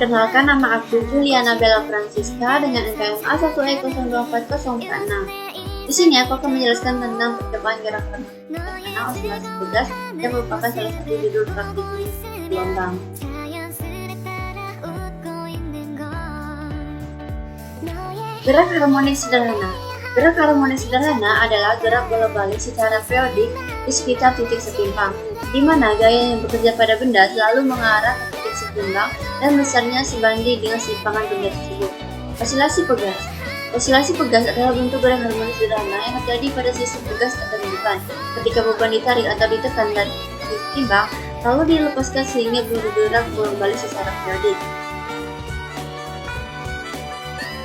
Perkenalkan, nama aku Juliana Bella Francisca dengan NKM A1E0240446. Di sini aku akan menjelaskan tentang percobaan gerak harmonis osilasi pegas yang merupakan salah satu judul praktikum gelombang. Gerak harmonis sederhana. Gerak harmonis sederhana adalah gerak bola-balik secara periodik di sekitar titik setimpang, di mana gaya yang bekerja pada benda selalu mengarah ke titik setimpang dan besarnya sebanding dengan simpangan benda tersebut. Osilasi pegas. Osilasi pegas adalah bentuk gerak harmonis sederhana yang terjadi pada sistem pegas atau beban. Ketika beban ditarik atau ditekan dan ditimbang, lalu dilepaskan sehingga bergerak bolak-balik secara periodik.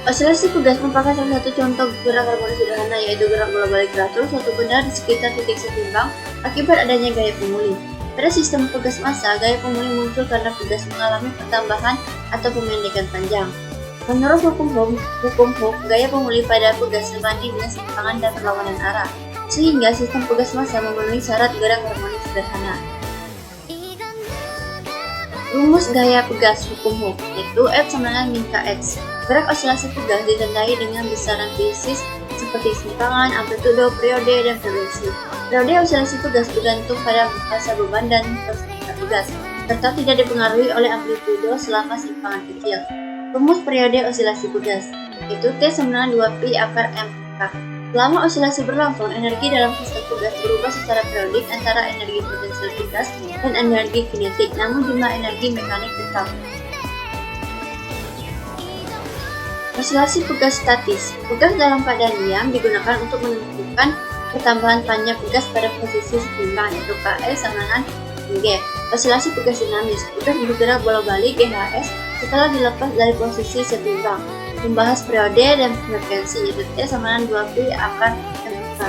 Osilasi pegas merupakan salah satu contoh gerak harmonis sederhana, yaitu gerak bolak-balik teratur suatu benda di sekitar titik setimpang akibat adanya gaya pemulih. Pada sistem pegas massa, gaya pemulih muncul karena pegas mengalami pertambahan atau pemendekan panjang. Menurut hukum Hooke, gaya pemulih pada pegas sebanding dengan simpangan dan perlawanan arah, sehingga sistem pegas massa memenuhi syarat gerak harmonis sederhana. Rumus gaya pegas hukum Hooke yaitu F sama dengan min Kx. Gerak osilasi pegas ditandai dengan besaran fisis seperti simpangan, amplitudo, periode, dan frekuensi. Periode osilasi pegas bergantung pada massa beban dan konstanta pegas, serta tidak dipengaruhi oleh amplitudo selama simpangan kecil. Rumus periode osilasi pegas yaitu T sama dengan 2pi akar mK. Selama osilasi berlangsung, energi dalam sistem pegas berubah secara periodik antara energi potensial pegas dan energi kinetik, namun jumlah energi mekanik tetap. Osilasi pegas statis. Pegas dalam keadaan diam digunakan untuk menentukan pertambahan panjang pegas pada posisi setimpang, yaitu Ks sama dengan G. Osilasi pegas dinamis. Pegas bergerak bolak-balik GHS setelah dilepas dari posisi setimpang. Membahas periode dan frekuensi, yaitu T sama dengan 2pi akar mK.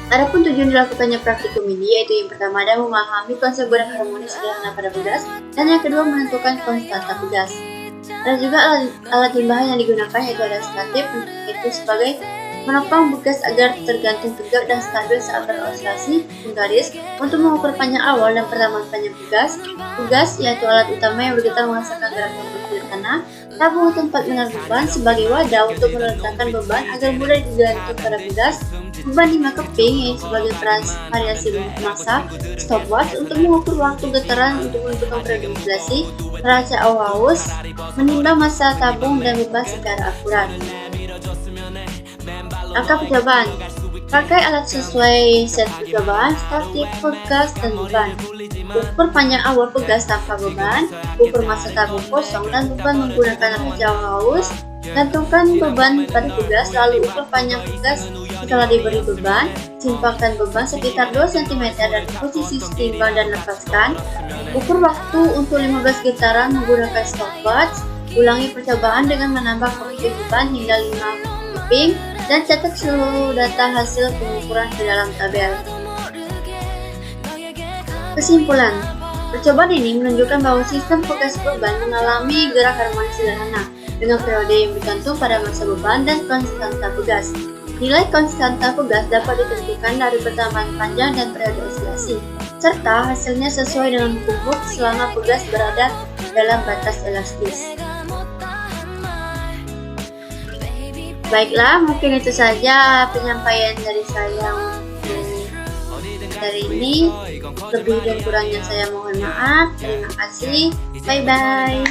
Adapun tujuan dilakukannya praktikum ini yaitu yang pertama adalah memahami konsep gerak harmonis sederhana pada pegas, dan yang kedua menentukan konstanta pegas. Ada juga alat timbangan yang digunakan, yaitu ada statif, yaitu sebagai menopang pegas agar tergantung tegak dan stabil saat berosilasi, menggaris untuk mengukur panjang awal dan pertambahan panjang pegas. Pegas yaitu alat utama yang bergetar menghasilkan gerak harmonis sederhana. Tabung tempat menaruh beban sebagai wadah untuk meletakkan beban agar mudah digantung pada pegas. Beban 5 keping yang sebagai variasi massa. Stopwatch untuk mengukur waktu getaran untuk menentukan periode osilasi. Neraca Auhaus menimbang massa tabung dan beban secara akurat. Angka percobaan. Pakai alat sesuai set percobaan, statif, pegas, dan beban. Ukur panjang awal pegas tanpa beban. Ukur massa tabung kosong dan beban menggunakan neraca Auhaus. Gantungkan beban pada pegas, lalu ukur panjang pegas setelah diberi beban. Simpangkan beban sekitar 2 cm dari posisi setimpang dan lepaskan. Ukur waktu untuk 15 getaran menggunakan stopwatch. Ulangi percobaan dengan menambah koefisien beban hingga 5 keping dan catat seluruh data hasil pengukuran di dalam tabel. Kesimpulan, percobaan ini menunjukkan bahwa sistem pegas beban mengalami gerak harmonis sederhana dengan periode yang bergantung pada massa beban dan konstanta pegas. Nilai konstanta pegas dapat ditentukan dari pertambahan panjang dan periode osilasi, serta hasilnya sesuai dengan hukum Hooke selama pegas berada dalam batas elastis. Baiklah, mungkin itu saja penyampaian dari saya untuk hari ini. Lebih dan kurangnya saya mohon maaf. Terima kasih. Bye-bye.